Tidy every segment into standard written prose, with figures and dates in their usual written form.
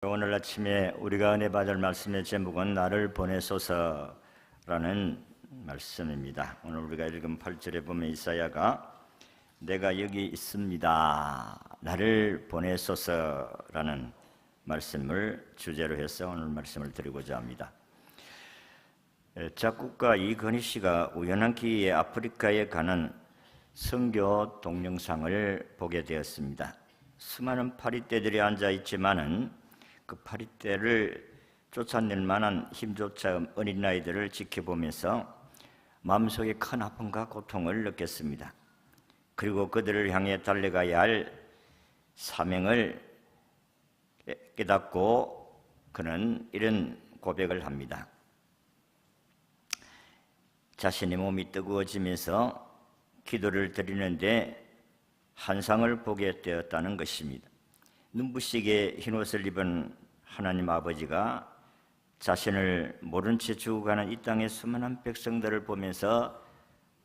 오늘 아침에 우리가 은혜 받을 말씀의 제목은 나를 보내소서라는 말씀입니다. 오늘 우리가 읽은 8절에 보면 이사야가 내가 여기 있습니다, 나를 보내소서라는 말씀을 주제로 해서 오늘 말씀을 드리고자 합니다. 작곡가 이건희 씨가 우연한 기회에 아프리카에 가는 선교 동영상을 보게 되었습니다. 수많은 파리떼들이 앉아 있지만은 그 파리떼를 쫓아낼 만한 힘조차 없는 어린아이들을 지켜보면서 마음속에 큰 아픔과 고통을 느꼈습니다. 그리고 그들을 향해 달려가야 할 사명을 깨닫고 그는 이런 고백을 합니다. 자신의 몸이 뜨거워지면서 기도를 드리는데 환상을 보게 되었다는 것입니다. 눈부시게 흰옷을 입은 하나님 아버지가 자신을 모른 채 죽어가는 이 땅의 수많은 백성들을 보면서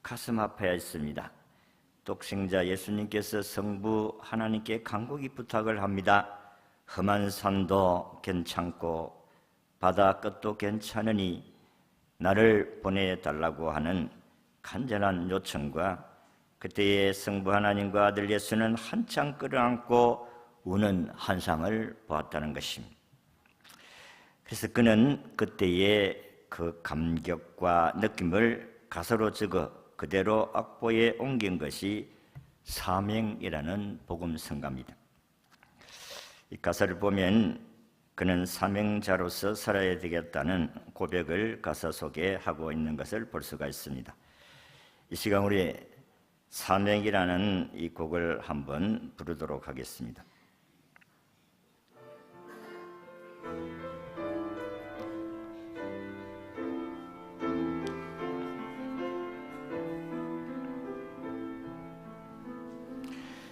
가슴 아파했습니다. 독생자 예수님께서 성부 하나님께 간곡히 부탁을 합니다. 험한 산도 괜찮고 바다 끝도 괜찮으니 나를 보내달라고 하는 간절한 요청과 그때의 성부 하나님과 아들 예수는 한창 끌어안고 우는 환상을 보았다는 것입니다. 그래서 그는 그때의 그 감격과 느낌을 가사로 적어 그대로 악보에 옮긴 것이 사명이라는 복음성가입니다. 이 가사를 보면 그는 사명자로서 살아야 되겠다는 고백을 가사 속에 하고 있는 것을 볼 수가 있습니다. 이 시간 우리 사명이라는 이 곡을 한번 부르도록 하겠습니다.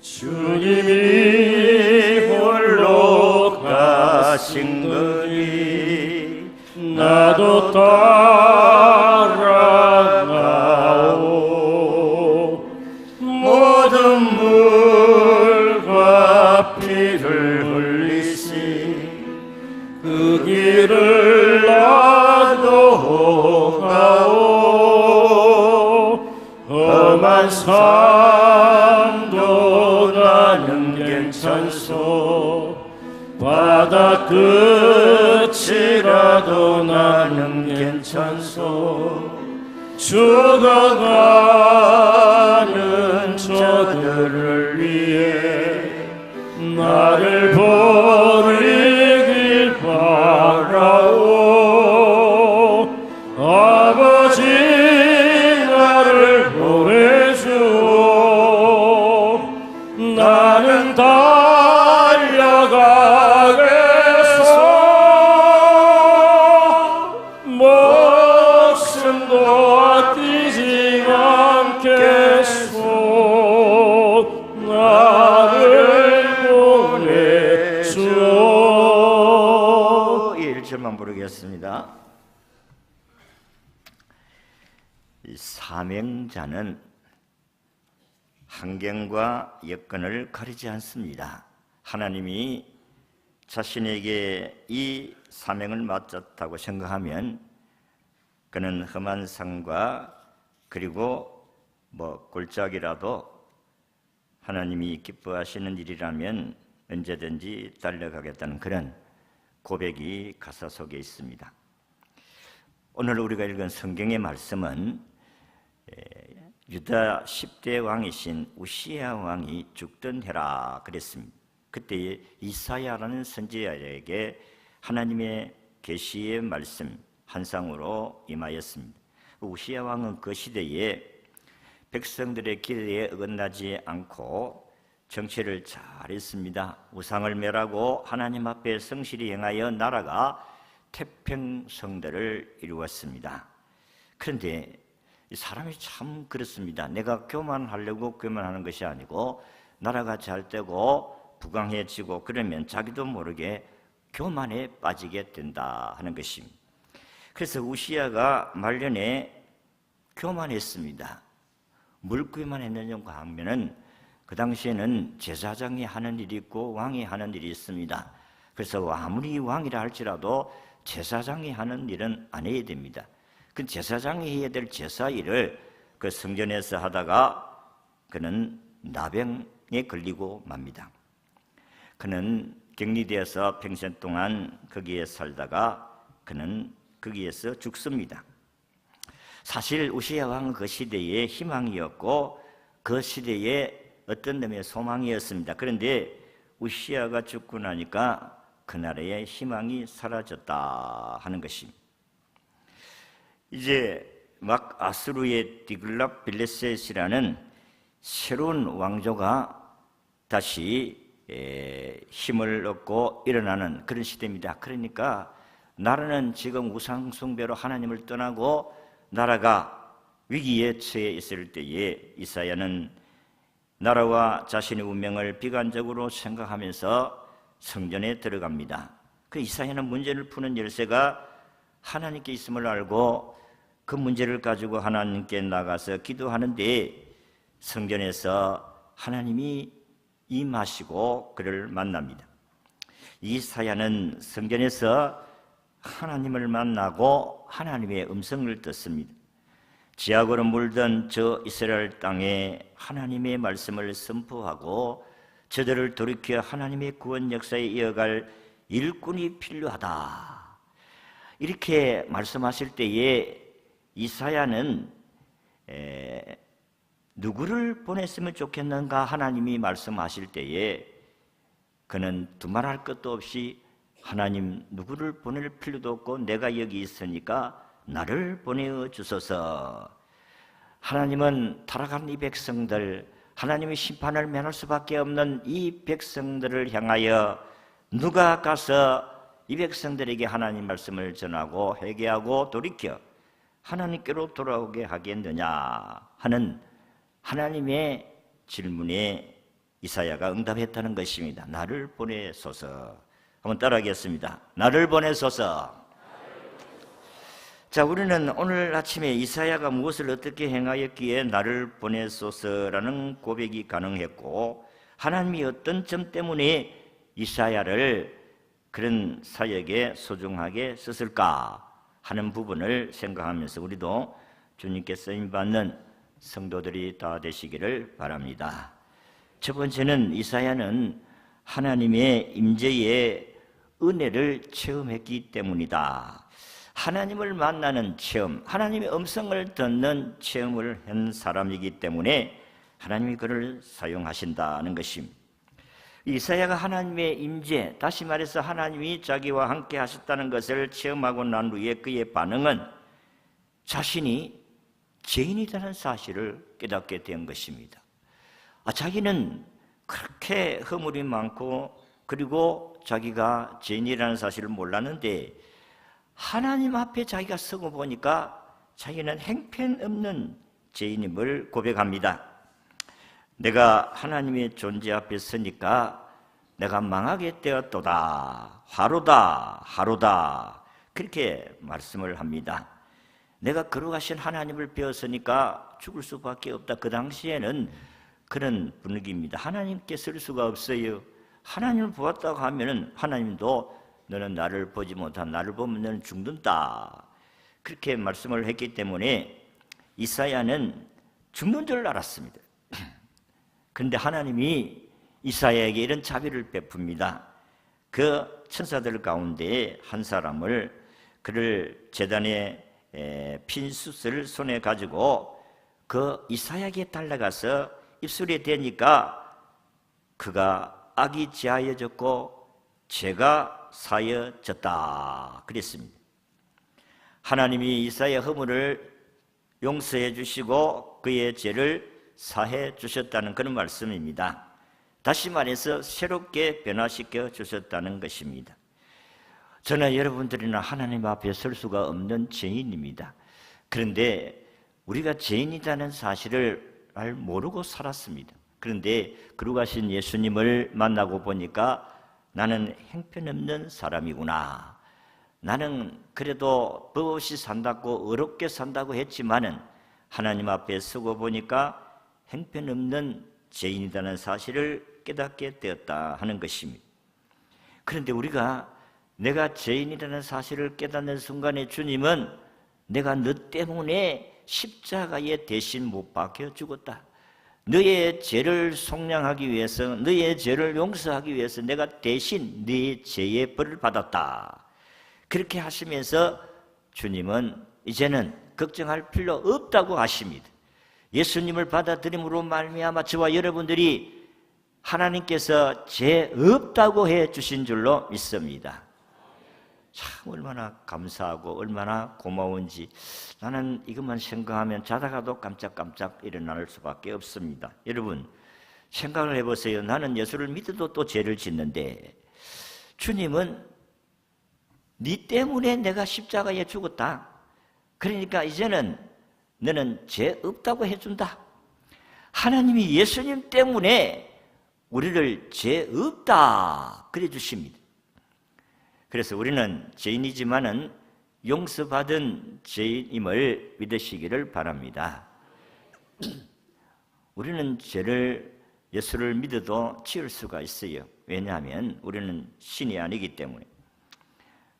주님이 홀로 가신 거니 나도 따라가오. 모든 물과 피를 흘리시 그 길을 나도 가오. 험한 산도 나는 괜찮소. 바다 끝이라도 나는 괜찮소. 죽어가는 저들을 위해 나를 버리길 바라오. 아버지 나를 보내주오. 나는 달려가겠소. 목숨도 아끼지 않겠소. 나를 보내주오. 이 1절만 부르겠습니다. 이 사명자는 환경과 여건을 가리지 않습니다. 하나님이 자신에게 이 사명을 맡겼다고 생각하면 그는 험한 산과 그리고 골짜기라도 하나님이 기뻐하시는 일이라면 언제든지 달려가겠다는 그런 고백이 가사 속에 있습니다. 오늘 우리가 읽은 성경의 말씀은 유다 10대 왕이신 우시야 왕이 죽던 해라 그랬습니다. 그때 이사야라는 선지자에게 하나님의 계시의 말씀 환상으로 임하였습니다. 우시야 왕은 그 시대에 백성들의 기대에 어긋나지 않고 정치를 잘했습니다. 우상을 멸하고 하나님 앞에 성실히 행하여 나라가 태평성대를 이루었습니다. 그런데 사람이 참 그렇습니다. 내가 교만하려고 교만하는 것이 아니고 나라가 잘 되고 부강해지고 그러면 자기도 모르게 교만에 빠지게 된다 하는 것입니다. 그래서 우시야가 말년에 교만했습니다. 뭘 교만했느냐고 하면은 그 당시에는 제사장이 하는 일이 있고 왕이 하는 일이 있습니다. 그래서 아무리 왕이라 할지라도 제사장이 하는 일은 안 해야 됩니다. 그 제사장이 해야 될 제사 일을 그 성전에서 하다가 그는 나병에 걸리고 맙니다. 그는 격리되어서 평생 동안 거기에 살다가 그는 거기에서 죽습니다. 사실 우시야 왕은 그 시대의 희망이었고 그 시대의 어떤 놈의 소망이었습니다. 그런데 우시야가 죽고 나니까 그 나라의 희망이 사라졌다 하는 것입니다. 이제 막 아수르의 디글랏 빌레셋이라는 새로운 왕조가 다시 힘을 얻고 일어나는 그런 시대입니다. 그러니까 나라는 지금 우상 숭배로 하나님을 떠나고 나라가 위기에 처해 있을 때에 이사야는 나라와 자신의 운명을 비관적으로 생각하면서 성전에 들어갑니다. 그 이사야는 문제를 푸는 열쇠가 하나님께 있음을 알고 그 문제를 가지고 하나님께 나가서 기도하는데 성전에서 하나님이 임하시고 그를 만납니다. 이사야는 성전에서 하나님을 만나고 하나님의 음성을 듣습니다. 지하고로 물든 저 이스라엘 땅에 하나님의 말씀을 선포하고 저들을 돌이켜 하나님의 구원 역사에 이어갈 일꾼이 필요하다. 이렇게 말씀하실 때에 이사야는 누구를 보냈으면 좋겠는가 하나님이 말씀하실 때에 그는 두말할 것도 없이 하나님 누구를 보낼 필요도 없고 내가 여기 있으니까 나를 보내어 주소서. 하나님은 타락한 이 백성들, 하나님의 심판을 면할 수밖에 없는 이 백성들을 향하여 누가 가서 이 백성들에게 하나님 말씀을 전하고 회개하고 돌이켜 하나님께로 돌아오게 하겠느냐 하는 하나님의 질문에 이사야가 응답했다는 것입니다. 나를 보내소서. 한번 따라하겠습니다. 나를 보내소서. 자, 우리는 오늘 아침에 이사야가 무엇을 어떻게 행하였기에 나를 보내소서라는 고백이 가능했고 하나님이 어떤 점 때문에 이사야를 그런 사역에 소중하게 썼을까 하는 부분을 생각하면서 우리도 주님께 쓰임받는 성도들이 다 되시기를 바랍니다. 첫 번째는 이사야는 하나님의 임재의 은혜를 체험했기 때문이다. 하나님을 만나는 체험, 하나님의 음성을 듣는 체험을 한 사람이기 때문에 하나님이 그를 사용하신다는 것입니다. 이사야가 하나님의 임재, 다시 말해서 하나님이 자기와 함께 하셨다는 것을 체험하고 난 후에 그의 반응은 자신이 죄인이라는 사실을 깨닫게 된 것입니다. 자기는 그렇게 허물이 많고 그리고 자기가 죄인이라는 사실을 몰랐는데 하나님 앞에 자기가 서고 보니까 자기는 행편없는 죄인임을 고백합니다. 내가 하나님의 존재 앞에 서니까 내가 망하게 되었도다. 화로다, 하루다. 그렇게 말씀을 합니다. 내가 거룩하신 하나님을 배웠으니까 죽을 수밖에 없다. 그 당시에는 그런 분위기입니다. 하나님께 쓸 수가 없어요. 하나님을 보았다고 하면은 하나님도 너는 나를 보지 못한 나를 보면 너는 죽는다. 그렇게 말씀을 했기 때문에 이사야는 죽는 줄 알았습니다. 그런데 하나님이 이사야에게 이런 자비를 베풉니다. 그 천사들 가운데 한 사람을 그를 제단에 핀 숯을 손에 가지고 그 이사야에게 달려가서 입술에 대니까 그가 악이 제하여졌고 죄가 사여졌다 그랬습니다. 하나님이 이사야 허물을 용서해 주시고 그의 죄를 사해 주셨다는 그런 말씀입니다. 다시 말해서 새롭게 변화시켜 주셨다는 것입니다. 저나 여러분들이나 하나님 앞에 설 수가 없는 죄인입니다. 그런데 우리가 죄인이라는 사실을 잘 모르고 살았습니다. 그런데 거룩하신 예수님을 만나고 보니까 나는 행편없는 사람이구나. 나는 그래도 법 없이 산다고 어렵게 산다고 했지만은 하나님 앞에 서고 보니까 행편없는 죄인이라는 사실을 깨닫게 되었다 하는 것입니다. 그런데 우리가 내가 죄인이라는 사실을 깨닫는 순간에 주님은 내가 너 때문에 십자가에 대신 못 박혀 죽었다. 너의 죄를 속량하기 위해서, 너의 죄를 용서하기 위해서 내가 대신 네 죄의 벌을 받았다. 그렇게 하시면서 주님은 이제는 걱정할 필요 없다고 하십니다. 예수님을 받아들임으로 말미암아 저와 여러분들이 하나님께서 죄 없다고 해 주신 줄로 믿습니다. 참 얼마나 감사하고 얼마나 고마운지 나는 이것만 생각하면 자다가도 깜짝깜짝 일어날 수밖에 없습니다. 여러분 생각을 해보세요. 나는 예수를 믿어도 또 죄를 짓는데 주님은 네 때문에 내가 십자가에 죽었다. 그러니까 이제는 너는 죄 없다고 해준다. 하나님이 예수님 때문에 우리를 죄 없다 그래 주십니다. 그래서 우리는 죄인이지만은 용서받은 죄인임을 믿으시기를 바랍니다. 우리는 죄를 예수를 믿어도 지을 수가 있어요. 왜냐하면 우리는 신이 아니기 때문에.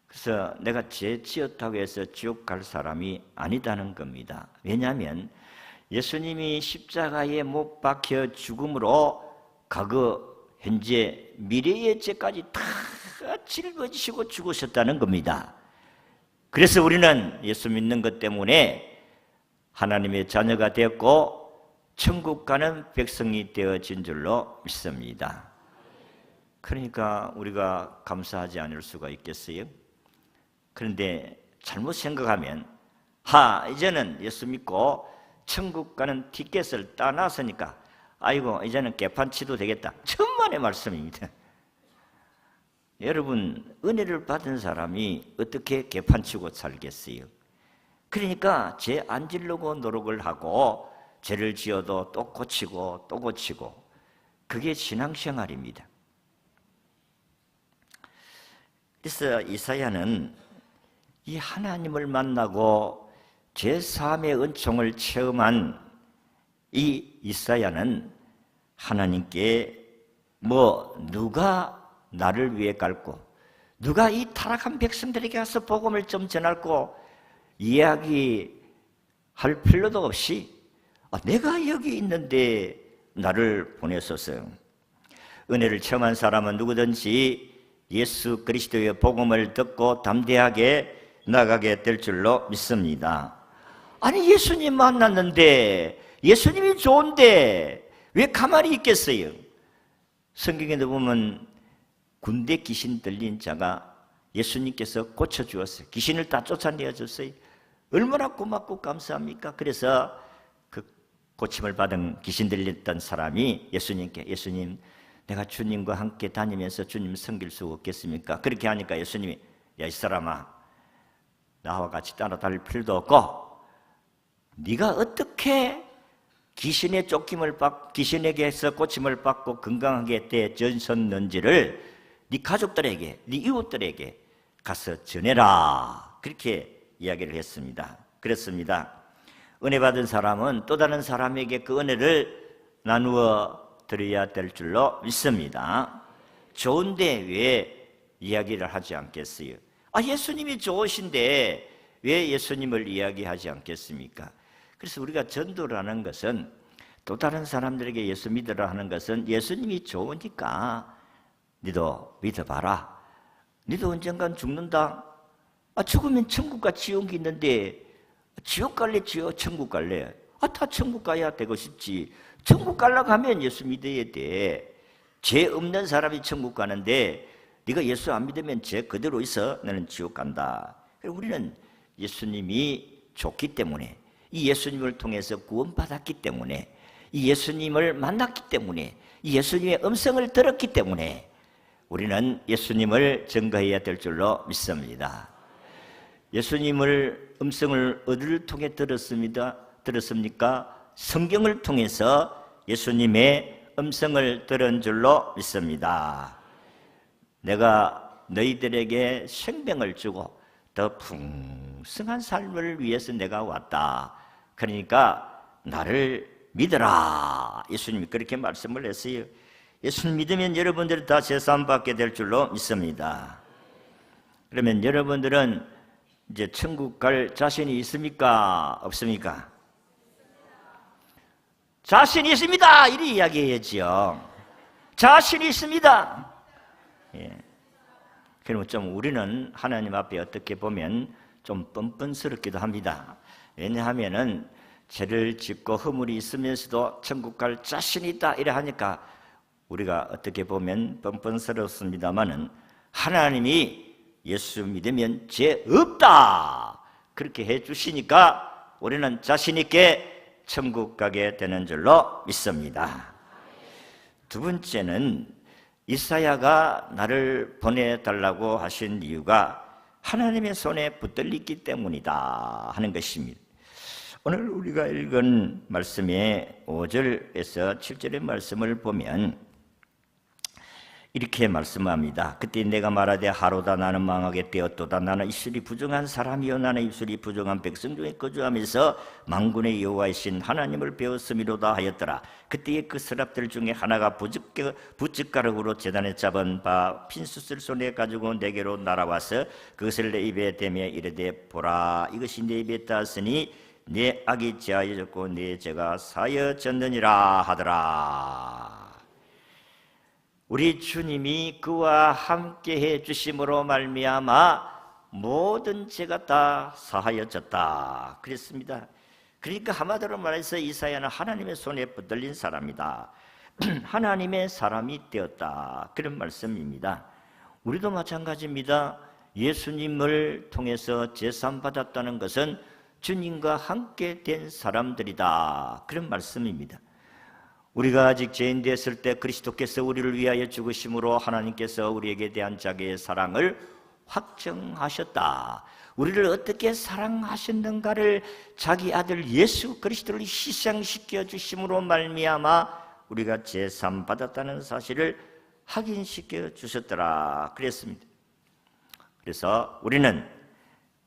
그래서 내가 죄 지었다고 해서 지옥 갈 사람이 아니다는 겁니다. 왜냐하면 예수님이 십자가에 못 박혀 죽음으로 과거, 현재, 미래의 죄까지 다 짊어지시고 죽으셨다는 겁니다. 그래서 우리는 예수 믿는 것 때문에 하나님의 자녀가 되었고 천국 가는 백성이 되어진 줄로 믿습니다. 그러니까 우리가 감사하지 않을 수가 있겠어요? 그런데 잘못 생각하면 이제는 예수 믿고 천국 가는 티켓을 따놨으니까 아이고 이제는 개판치도 되겠다. 천만의 말씀입니다. 여러분 은혜를 받은 사람이 어떻게 개판치고 살겠어요? 그러니까 죄 안 지려고 노력을 하고 죄를 지어도 또 고치고 또 고치고 그게 신앙생활입니다. 그래서 이사야는 이 하나님을 만나고 죄사함의 은총을 체험한 이 이사야는 하나님께 누가 나를 위해 갈고 누가 이 타락한 백성들에게 가서 복음을 좀 전할고 이야기할 필요도 없이 내가 여기 있는데 나를 보내소서. 은혜를 체험한 사람은 누구든지 예수 그리스도의 복음을 듣고 담대하게 나가게 될 줄로 믿습니다. 아니 예수님 만났는데 예수님이 좋은데 왜 가만히 있겠어요? 성경에도 보면 군대 귀신 들린 자가 예수님께서 고쳐주었어요. 귀신을 다 쫓아내어 줬어요. 얼마나 고맙고 감사합니까? 그래서 그 고침을 받은 귀신 들렸던 사람이 예수님께 예수님 내가 주님과 함께 다니면서 주님 섬길 수 없겠습니까? 그렇게 하니까 예수님이 야 이 사람아 나와 같이 따라다닐 필요도 없고 네가 어떻게 귀신의 쫓김을 받고 귀신에게서 고침을 받고 건강하게 되어졌는지를 네 가족들에게 네 이웃들에게 가서 전해라. 그렇게 이야기를 했습니다. 그렇습니다. 은혜 받은 사람은 또 다른 사람에게 그 은혜를 나누어 드려야 될 줄로 믿습니다. 좋은데 왜 이야기를 하지 않겠어요? 예수님이 좋으신데 왜 예수님을 이야기하지 않겠습니까? 그래서 우리가 전도라는 것은 또 다른 사람들에게 예수 믿으라 하는 것은 예수님이 좋으니까 너도 믿어봐라. 너도 언젠간 죽는다. 죽으면 천국과 지옥이 있는데 지옥 갈래 천국 갈래? 다 천국 가야 되고 싶지. 천국 가려고 하면 예수 믿어야 돼. 죄 없는 사람이 천국 가는데 네가 예수 안 믿으면 죄 그대로 있어. 너는 지옥 간다. 우리는 예수님이 좋기 때문에 이 예수님을 통해서 구원받았기 때문에 이 예수님을 만났기 때문에 이 예수님의 음성을 들었기 때문에 우리는 예수님을 증거해야 될 줄로 믿습니다. 예수님을 음성을 어디를 통해 들었습니까? 성경을 통해서 예수님의 음성을 들은 줄로 믿습니다. 내가 너희들에게 생명을 주고 더 풍성한 삶을 위해서 내가 왔다. 그러니까 나를 믿어라. 예수님이 그렇게 말씀을 했어요. 예수를 믿으면 여러분들이 다 제사함 받게 될 줄로 믿습니다. 그러면 여러분들은 이제 천국 갈 자신이 있습니까? 없습니까? 자신이 있습니다. 이리 이야기해야지요. 자신이 있습니다. 예. 그러면 좀 우리는 하나님 앞에 어떻게 보면 좀 뻔뻔스럽기도 합니다. 왜냐하면은 죄를 짓고 허물이 있으면서도 천국 갈 자신이 있다 이래 하니까 우리가 어떻게 보면 뻔뻔스럽습니다만은 하나님이 예수 믿으면 죄 없다 그렇게 해주시니까 우리는 자신 있게 천국 가게 되는 줄로 믿습니다. 두 번째는 이사야가 나를 보내달라고 하신 이유가 하나님의 손에 붙들리기 때문이다 하는 것입니다. 오늘 우리가 읽은 말씀의 5절에서 7절의 말씀을 보면 이렇게 말씀합니다. 그때 내가 말하되 하로다 나는 망하게 되었도다. 나는 입술이 부정한 사람이요 나는 입술이 부정한 백성 중에 거주하면서 만군의 여호와이신 하나님을 배웠음이로다 하였더라. 그때에 그 서랍들 중에 하나가 부젓가락으로 제단에 잡은 바 핀수스를 손에 가지고 내게로 날아와서 그것을 내 입에 대며 이르되 보라 이것이 내 입에 닿았으니 내 악이 제하여졌고 내 죄가 사여졌느니라 하더라. 우리 주님이 그와 함께해 주심으로 말미암아 모든 죄가 다 사하여졌다 그랬습니다. 그러니까 한마디로 말해서 이사야는 하나님의 손에 붙들린 사람이다. 하나님의 사람이 되었다 그런 말씀입니다. 우리도 마찬가지입니다. 예수님을 통해서 제사함 받았다는 것은 주님과 함께 된 사람들이다 그런 말씀입니다. 우리가 아직 죄인 되었을 때 그리스도께서 우리를 위하여 죽으심으로 하나님께서 우리에게 대한 자기의 사랑을 확정하셨다. 우리를 어떻게 사랑하셨는가를 자기 아들 예수 그리스도를 희생시켜 주심으로 말미암아 우리가 제사함 받았다는 사실을 확인시켜 주셨더라 그랬습니다. 그래서 우리는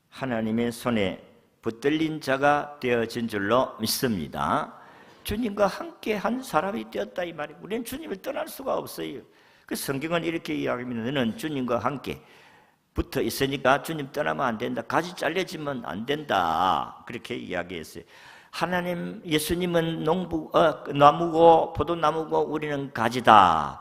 하나님의 손에 붙들린 자가 되어진 줄로 믿습니다. 주님과 함께 한 사람이 되었다 이 말이에요. 우리는 주님을 떠날 수가 없어요. 그 성경은 이렇게 이야기합니다. 너는 주님과 함께 붙어 있으니까 주님 떠나면 안 된다. 가지 잘려지면 안 된다. 그렇게 이야기했어요. 하나님, 예수님은 나무고 포도나무고 우리는 가지다.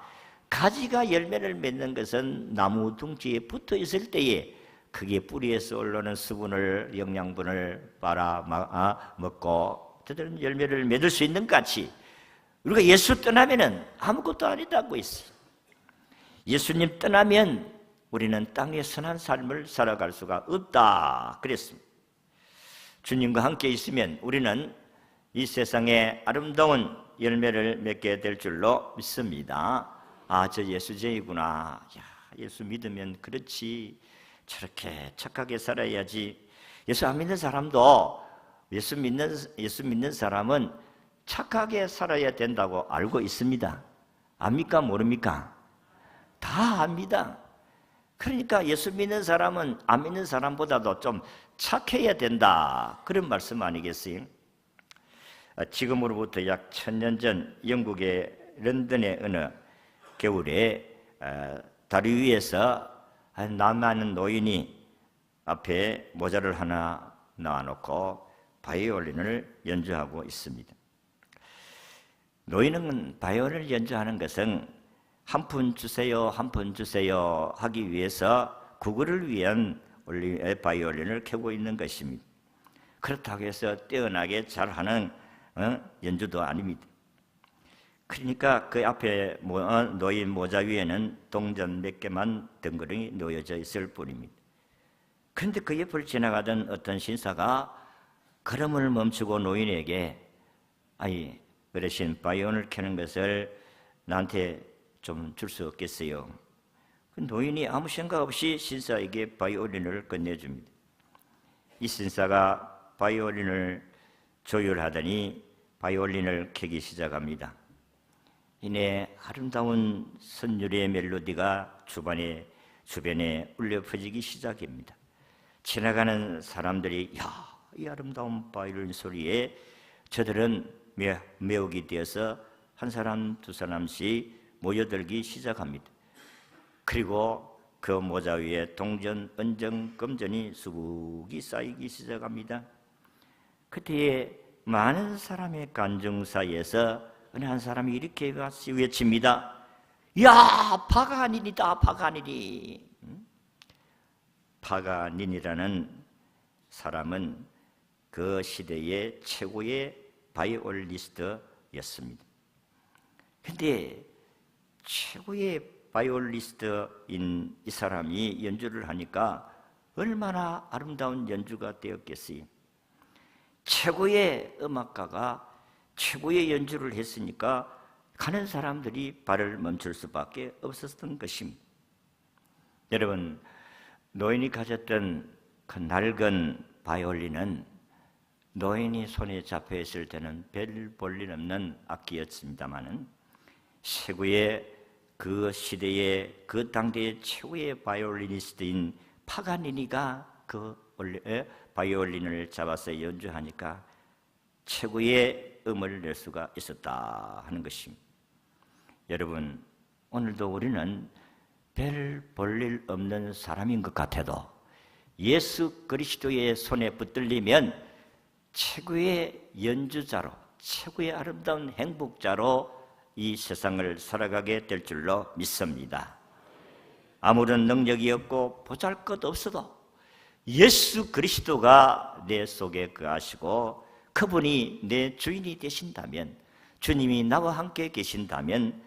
가지가 열매를 맺는 것은 나무 둥지에 붙어 있을 때에 그게 뿌리에서 올라오는 수분을 영양분을 빨아 먹고 저들은 열매를 맺을 수 있는 것 같이 우리가 예수 떠나면은 아무것도 아니다고 있어요. 예수님 떠나면 우리는 땅에 선한 삶을 살아갈 수가 없다 그랬습니다. 주님과 함께 있으면 우리는 이 세상에 아름다운 열매를 맺게 될 줄로 믿습니다. 아, 저 예수쟁이구나. 야, 예수 믿으면 그렇지. 저렇게 착하게 살아야지. 예수 안 믿는 사람도 예수 믿는 사람은 착하게 살아야 된다고 알고 있습니다. 압니까? 모릅니까? 다 압니다. 그러니까 예수 믿는 사람은 안 믿는 사람보다도 좀 착해야 된다 그런 말씀 아니겠어요? 지금으로부터 약 1000년 전 영국의 런던의 어느 겨울에 다리 위에서 남아있는 노인이 앞에 모자를 하나 놔놓고 바이올린을 연주하고 있습니다. 노인은 바이올린을 연주하는 것은 한 푼 주세요, 한 푼 주세요 하기 위해서 구걸을 위한 바이올린을 켜고 있는 것입니다. 그렇다고 해서 뛰어나게 잘하는 연주도 아닙니다. 그러니까 그 앞에 노인 모자 위에는 동전 몇 개만 덩그러니 놓여져 있을 뿐입니다. 그런데 그 옆을 지나가던 어떤 신사가 걸음을 멈추고 노인에게 아이 어르신 바이올린을 켜는 것을 나한테 좀 줄 수 없겠어요? 그 노인이 아무 생각 없이 신사에게 바이올린을 건네줍니다. 이 신사가 바이올린을 조율하더니 바이올린을 켜기 시작합니다. 이내 아름다운 선율의 멜로디가 주변에 울려 퍼지기 시작합니다. 지나가는 사람들이 야, 이 아름다운 바이올린 소리에 저들은 매혹이 되어서 한 사람 두 사람씩 모여들기 시작합니다. 그리고 그 모자 위에 동전, 은전, 금전이 수북이 쌓이기 시작합니다. 그때에 많은 사람의 간증 사이에서 어느 한 사람이 이렇게 외칩니다. 야, 파가닌이다, 파가닌이. 파가닌이라는 사람은 그 시대의 최고의 바이올리스트였습니다. 근데 최고의 바이올리스트인 이 사람이 연주를 하니까 얼마나 아름다운 연주가 되었겠어요. 최고의 음악가가 최고의 연주를 했으니까 가는 사람들이 발을 멈출 수밖에 없었던 것입니다. 여러분, 노인이 가졌던 그 낡은 바이올린은 노인이 손에 잡혀 있을 때는 별 볼일 없는 악기였습니다마는 최고의 그 시대의 그 당대의 최고의 바이올리니스트인 파가니니가 그 바이올린을 잡아서 연주하니까 최고의 음을 낼 수가 있었다 하는 것입니다. 여러분, 오늘도 우리는 별 볼일 없는 사람인 것 같아도 예수 그리스도의 손에 붙들리면 최고의 연주자로, 최고의 아름다운 행복자로 이 세상을 살아가게 될 줄로 믿습니다. 아무런 능력이 없고 보잘것 없어도 예수 그리스도가 내 속에 거하시고 그분이 내 주인이 되신다면, 주님이 나와 함께 계신다면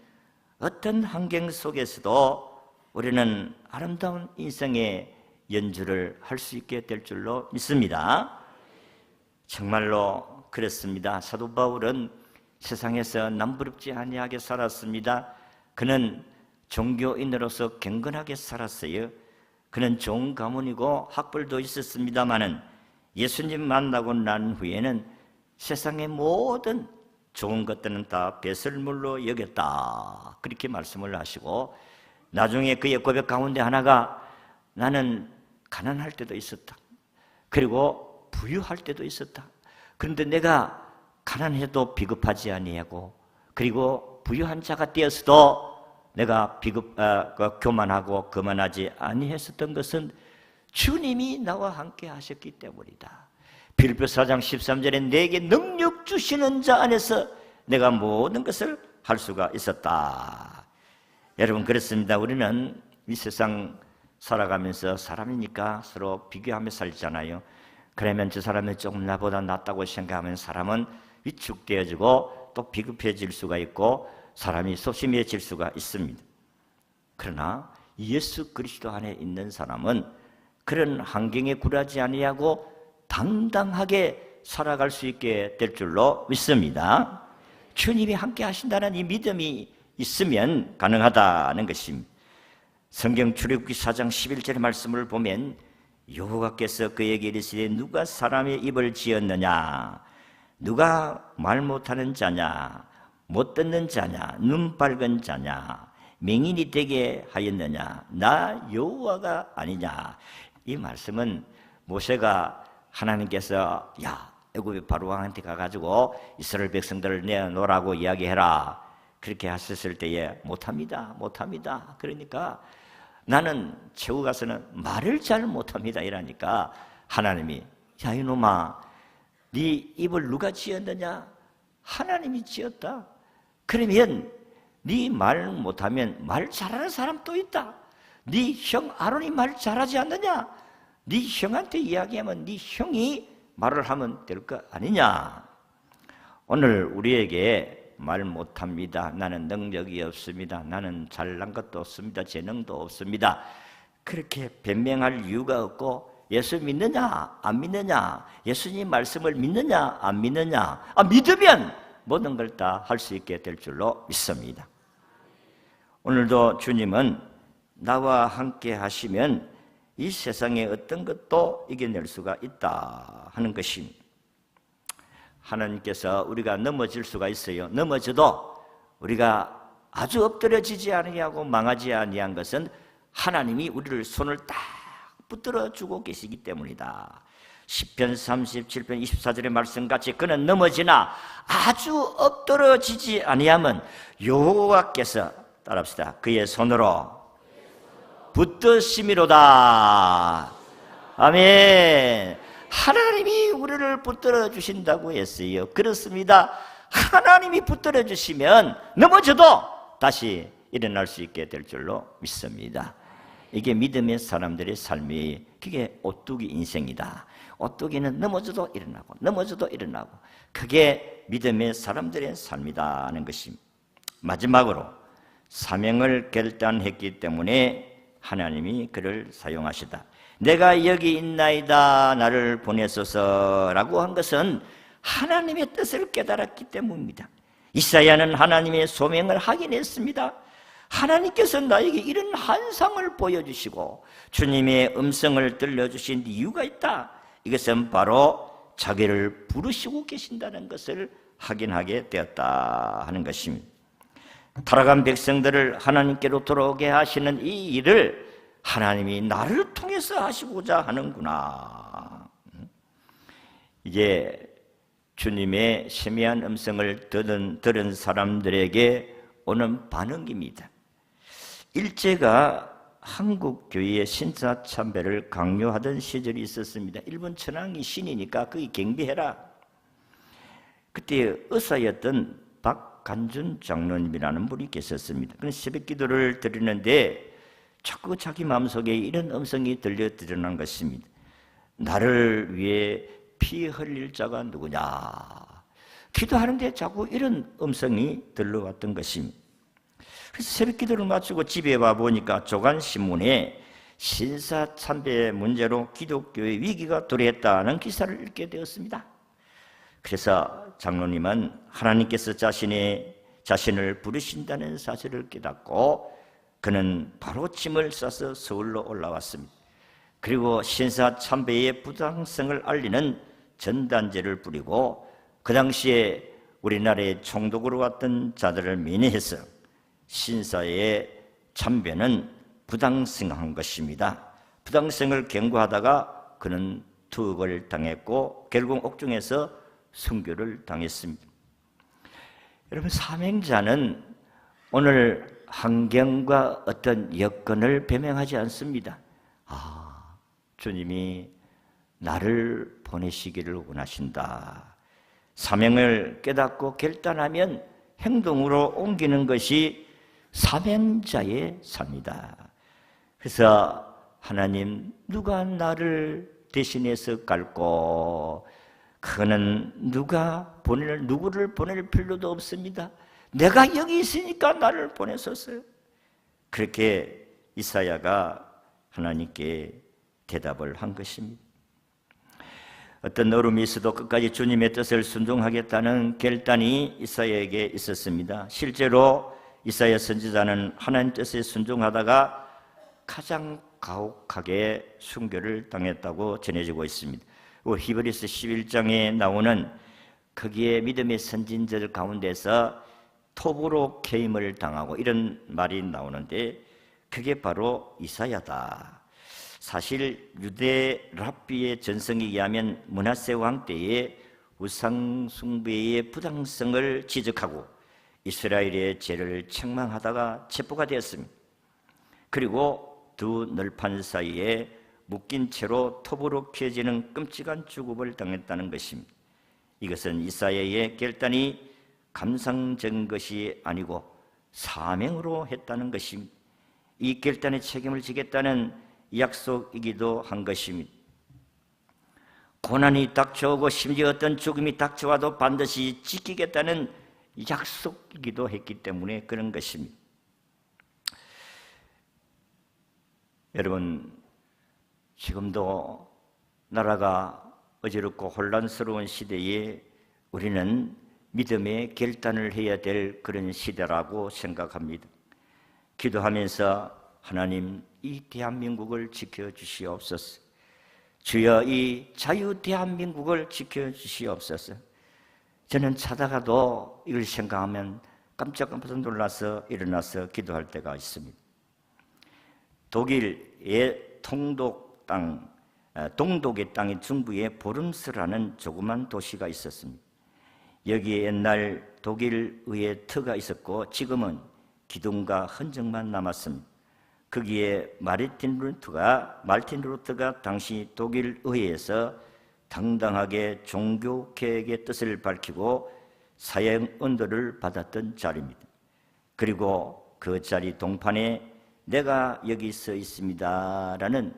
어떤 환경 속에서도 우리는 아름다운 인생의 연주를 할 수 있게 될 줄로 믿습니다. 정말로 그렇습니다. 사도 바울은 세상에서 남부럽지 아니하게 살았습니다. 그는 종교인으로서 경건하게 살았어요. 그는 좋은 가문이고 학벌도 있었습니다마는 예수님 만나고 난 후에는 세상의 모든 좋은 것들은 다 배설물로 여겼다, 그렇게 말씀을 하시고, 나중에 그의 고백 가운데 하나가 나는 가난할 때도 있었다, 그리고 부유할 때도 있었다. 그런데 내가 가난해도 비겁하지 아니하고, 그리고 부유한 자가 되었어도 내가 교만하고 거만하지 아니했었던 것은 주님이 나와 함께 하셨기 때문이다. 빌립보서 4장 13절에 내게 능력 주시는 자 안에서 내가 모든 것을 할 수가 있었다. 여러분, 그렇습니다. 우리는 이 세상 살아가면서 사람이니까 서로 비교하며 살잖아요. 그러면 저 사람이 조금 나보다 낫다고 생각하면 사람은 위축되어지고 또 비급해질 수가 있고 사람이 소심해질 수가 있습니다. 그러나 예수 그리스도 안에 있는 사람은 그런 환경에 굴하지 아니하고 당당하게 살아갈 수 있게 될 줄로 믿습니다. 주님이 함께 하신다는 이 믿음이 있으면 가능하다는 것입니다. 성경 출애굽기 4장 11절의 말씀을 보면 여호와께서 그에게 이르시되 누가 사람의 입을 지었느냐, 누가 말 못하는 자냐, 못 듣는 자냐, 눈 밝은 자냐, 맹인이 되게 하였느냐, 나 여호와가 아니냐. 이 말씀은 모세가 하나님께서 야, 애굽의 바로왕한테 가가지고 이스라엘 백성들을 내놓으라고 이야기해라, 그렇게 하셨을 때에 못합니다. 그러니까 나는 최후 가서는 말을 잘 못합니다 이러니까 하나님이 야, 이놈아, 네 입을 누가 지었느냐? 하나님이 지었다. 그러면 네 말 못하면 말 잘하는 사람 또 있다. 네 형 아론이 말 잘하지 않느냐? 네 형한테 이야기하면 네 형이 말을 하면 될 거 아니냐? 오늘 우리에게 말 못합니다, 나는 능력이 없습니다, 나는 잘난 것도 없습니다, 재능도 없습니다, 그렇게 변명할 이유가 없고 예수 믿느냐 안 믿느냐, 예수님 말씀을 믿느냐 안 믿느냐, 믿으면 모든 걸 다 할 수 있게 될 줄로 믿습니다. 오늘도 주님은 나와 함께 하시면 이 세상의 어떤 것도 이겨낼 수가 있다 하는 것입니다. 하나님께서 우리가 넘어질 수가 있어요. 넘어져도 우리가 아주 엎드려지지 아니하고 망하지 아니한 것은 하나님이 우리를 손을 딱 붙들어주고 계시기 때문이다. 시편 37편 24절의 말씀같이 그는 넘어지나 아주 엎드러지지 아니하면 여호와께서 따라합시다. 그의 손으로 붙드심이로다. 아멘. 하나님이 우리를 붙들어 주신다고 했어요. 그렇습니다. 하나님이 붙들어 주시면 넘어져도 다시 일어날 수 있게 될 줄로 믿습니다. 이게 믿음의 사람들의 삶이, 그게 오뚜기 인생이다. 오뚜기는 넘어져도 일어나고 넘어져도 일어나고, 그게 믿음의 사람들의 삶이다 하는 것입니다. 마지막으로 사명을 결단했기 때문에 하나님이 그를 사용하시다. 내가 여기 있나이다 나를 보내소서라고 한 것은 하나님의 뜻을 깨달았기 때문입니다. 이사야는 하나님의 소명을 확인했습니다. 하나님께서 나에게 이런 환상을 보여주시고 주님의 음성을 들려주신 이유가 있다. 이것은 바로 자기를 부르시고 계신다는 것을 확인하게 되었다 하는 것입니다. 타락한 백성들을 하나님께로 돌아오게 하시는 이 일을 하나님이 나를 통해서 하시고자 하는구나. 이제 주님의 세미한 음성을 들은 사람들에게 오는 반응입니다. 일제가 한국 교회의 신사참배를 강요하던 시절이 있었습니다. 일본 천황이 신이니까 거기 경배해라. 그때 의사였던 박간준 장로님이라는 분이 계셨습니다. 그는 새벽기도를 드리는데 자꾸 자기 마음속에 이런 음성이 들려드러난 것입니다. 나를 위해 피 흘릴 자가 누구냐. 기도하는데 자꾸 이런 음성이 들려왔던 것입니다. 그래서 새벽기도를 마치고 집에 와보니까 조간신문에 신사참배 문제로 기독교의 위기가 도래했다는 기사를 읽게 되었습니다. 그래서 장로님은 하나님께서 자신을 부르신다는 사실을 깨닫고 그는 바로 짐을 싸서 서울로 올라왔습니다. 그리고 신사참배의 부당성을 알리는 전단지를 뿌리고 그 당시에 우리나라에 총독으로 왔던 자들을 면회해서 신사의 참배는 부당성한 것입니다. 부당성을 경고하다가 그는 투옥을 당했고 결국 옥중에서 순교를 당했습니다. 여러분, 사명자는 오늘 환경과 어떤 여건을 배명하지 않습니다. 주님이 나를 보내시기를 원하신다. 사명을 깨닫고 결단하면 행동으로 옮기는 것이 사명자의 삶이다. 그래서 하나님, 누가 나를 대신해서 갈고? 그는 누구를 보낼 필요도 없습니다. 내가 여기 있으니까 나를 보내소서. 그렇게 이사야가 하나님께 대답을 한 것입니다. 어떤 어려움이 있어도 끝까지 주님의 뜻을 순종하겠다는 결단이 이사야에게 있었습니다. 실제로 이사야 선지자는 하나님 뜻에 순종하다가 가장 가혹하게 순교를 당했다고 전해지고 있습니다. 히브리서 11장에 나오는 거기에 믿음의 선진들 가운데서 톱으로 개임을 당하고 이런 말이 나오는데 그게 바로 이사야다. 사실 유대 랍비의 전성에 의하면 므낫세 왕 때에 우상 숭배의 부당성을 지적하고 이스라엘의 죄를 책망하다가 체포가 되었습니다. 그리고 두 널판 사이에 묶인 채로 톱으로 켜지는 끔찍한 죽음을 당했다는 것입니다. 이것은 이사야의 결단이 감상적인 것이 아니고 사명으로 했다는 것입니다. 이 결단의 책임을 지겠다는 약속이기도 한 것입니다. 고난이 닥쳐오고 심지어 어떤 죽음이 닥쳐와도 반드시 지키겠다는 약속이기도 했기 때문에 그런 것입니다. 여러분, 지금도 나라가 어지럽고 혼란스러운 시대에 우리는 믿음의 결단을 해야 될 그런 시대라고 생각합니다. 기도하면서 하나님, 이 대한민국을 지켜주시옵소서. 주여, 이 자유 대한민국을 지켜주시옵소서. 저는 자다가도 이걸 생각하면 깜짝깜짝 놀라서 일어나서 기도할 때가 있습니다. 독일의 동독의 땅의 중부에 보름스라는 조그만 도시가 있었습니다. 여기에 옛날 독일 의회 터가 있었고 지금은 기둥과 흔적만 남았습니다. 거기에 말틴 루터가 당시 독일 의회에서 당당하게 종교 개혁의 뜻을 밝히고 사형 언도를 받았던 자리입니다. 그리고 그 자리 동판에 내가 여기 서 있습니다라는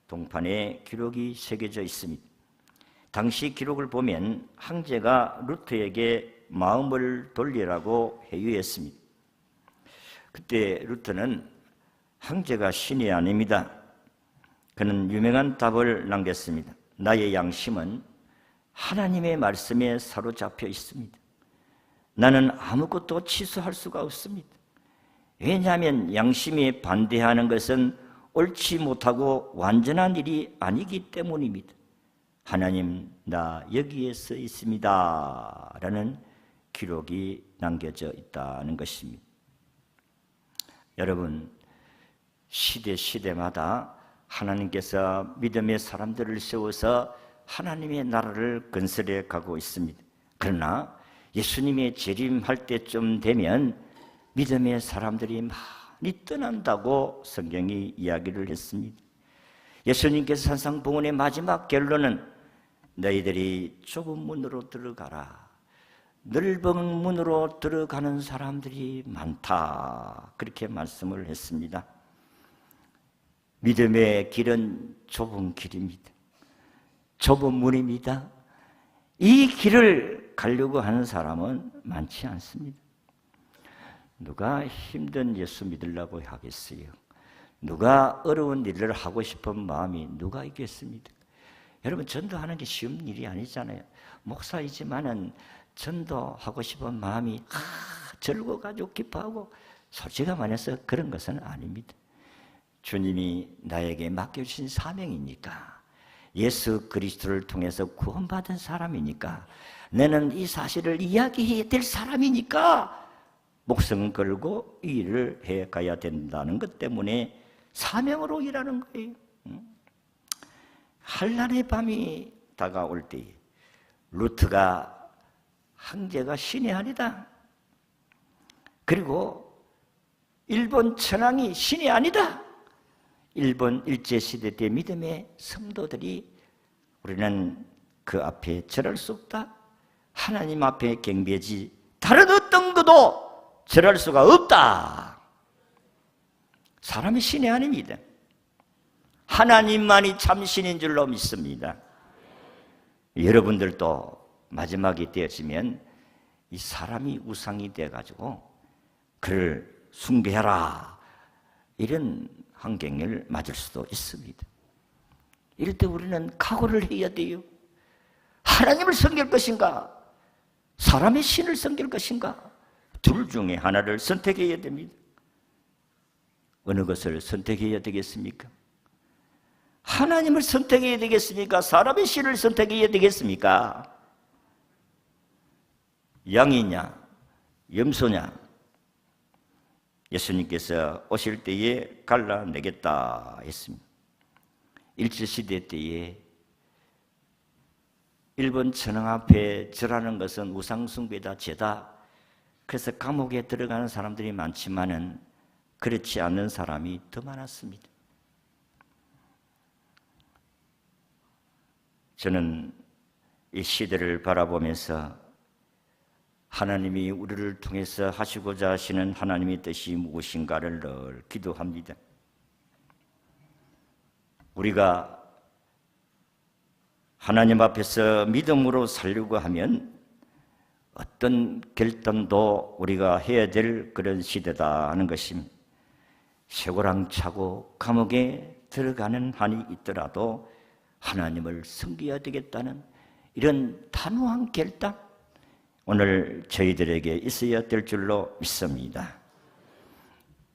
동판에 기록이 새겨져 있습니다. 당시 기록을 보면 황제가 루터에게 마음을 돌리라고 회유했습니다. 그때 루터는 황제가 신이 아닙니다. 그는 유명한 답을 남겼습니다. 나의 양심은 하나님의 말씀에 사로잡혀 있습니다. 나는 아무것도 취소할 수가 없습니다. 왜냐하면 양심이 반대하는 것은 옳지 못하고 완전한 일이 아니기 때문입니다. 하나님, 나 여기에 서 있습니다 라는 기록이 남겨져 있다는 것입니다. 여러분, 시대마다 하나님께서 믿음의 사람들을 세워서 하나님의 나라를 건설해 가고 있습니다. 그러나 예수님의 재림할 때쯤 되면 믿음의 사람들이 많이 떠난다고 성경이 이야기를 했습니다. 예수님께서 산상봉헌의 마지막 결론은 너희들이 좁은 문으로 들어가라. 넓은 문으로 들어가는 사람들이 많다. 그렇게 말씀을 했습니다. 믿음의 길은 좁은 길입니다. 좁은 문입니다. 이 길을 가려고 하는 사람은 많지 않습니다. 누가 힘든 예수 믿으려고 하겠어요? 누가 어려운 일을 하고 싶은 마음이 누가 있겠습니까? 여러분, 전도하는 게 쉬운 일이 아니잖아요. 목사이지만은 전도하고 싶은 마음이 즐거워가지고 기뻐하고 솔직히 말해서 그런 것은 아닙니다. 주님이 나에게 맡겨주신 사명이니까, 예수 그리스도를 통해서 구원받은 사람이니까, 나는 이 사실을 이야기해야 될 사람이니까 목숨 걸고 이 일을 해가야 된다는 것 때문에 사명으로 일하는 거예요. 한란의 밤이 다가올 때에 루터가 황제가 신이 아니다, 그리고 일본 천황이 신이 아니다, 일본 일제시대 때 믿음의 성도들이 우리는 그 앞에 절할 수 없다, 하나님 앞에 경배지 다른 어떤 것도 절할 수가 없다. 사람이 신이 아닙니다. 하나님만이 참 신인 줄로 믿습니다. 여러분들도 마지막이 되어지면 이 사람이 우상이 돼가지고 그를 숭배하라, 이런 환경을 맞을 수도 있습니다. 이럴 때 우리는 각오를 해야 돼요. 하나님을 섬길 것인가, 사람의 신을 섬길 것인가, 둘 중에 하나를 선택해야 됩니다. 어느 것을 선택해야 되겠습니까? 하나님을 선택해야 되겠습니까? 사람의 신을 선택해야 되겠습니까? 양이냐 염소냐? 예수님께서 오실 때에 갈라내겠다 했습니다. 일제시대 때에 일본 천황 앞에 절하는 것은 우상숭배다, 죄다. 그래서 감옥에 들어가는 사람들이 많지만은 그렇지 않는 사람이 더 많았습니다. 저는 이 시대를 바라보면서 하나님이 우리를 통해서 하시고자 하시는 하나님의 뜻이 무엇인가를 늘 기도합니다. 우리가 하나님 앞에서 믿음으로 살려고 하면 어떤 결단도 우리가 해야 될 그런 시대다 하는 것입니다. 쇠고랑 차고 감옥에 들어가는 한이 있더라도 하나님을 섬겨야 되겠다는 이런 단호한 결단, 오늘 저희들에게 있어야 될 줄로 믿습니다.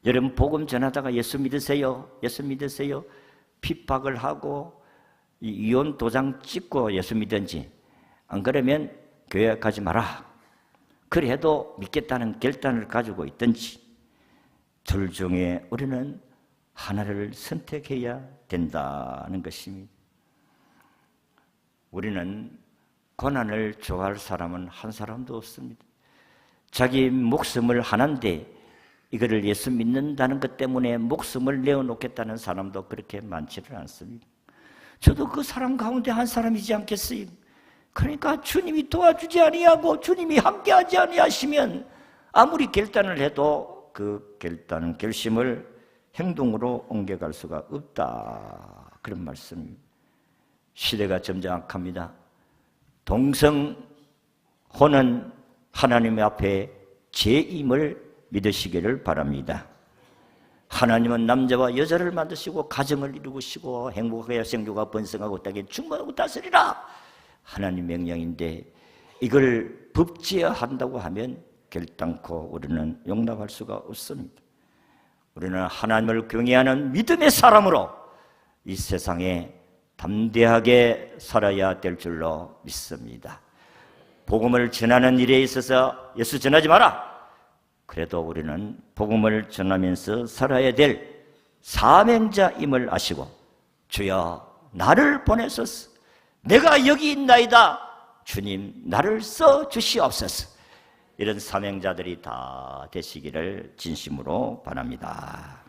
여러분, 복음 전하다가 예수 믿으세요, 예수 믿으세요, 핍박을 하고 이혼 도장 찍고 예수 믿든지, 안 그러면 교회 가지 마라, 그래도 믿겠다는 결단을 가지고 있든지, 둘 중에 우리는 하나를 선택해야 된다는 것입니다. 우리는 고난을 좋아할 사람은 한 사람도 없습니다. 자기 목숨을 하나인데 이거를 예수 믿는다는 것 때문에 목숨을 내어놓겠다는 사람도 그렇게 많지는 않습니다. 저도 그 사람 가운데 한 사람이지 않겠어요? 그러니까 주님이 도와주지 아니하고 주님이 함께하지 아니하시면 아무리 결단을 해도 그 결심을 행동으로 옮겨갈 수가 없다, 그런 말씀입니다. 시대가 점점 악합니다. 동성혼은 하나님 앞에 죄임을 믿으시기를 바랍니다. 하나님은 남자와 여자를 만드시고 가정을 이루시고 행복하게 생조가 번성하고 땅에 충만하고 다스리라, 하나님 명령인데 이걸 법제화한다고 하면 결단코 우리는 용납할 수가 없습니다. 우리는 하나님을 경외하는 믿음의 사람으로 이 세상에 담대하게 살아야 될 줄로 믿습니다. 복음을 전하는 일에 있어서 예수 전하지 마라, 그래도 우리는 복음을 전하면서 살아야 될 사명자임을 아시고 주여 나를 보내소서, 내가 여기 있나이다, 주님 나를 써주시옵소서, 이런 사명자들이 다 되시기를 진심으로 바랍니다.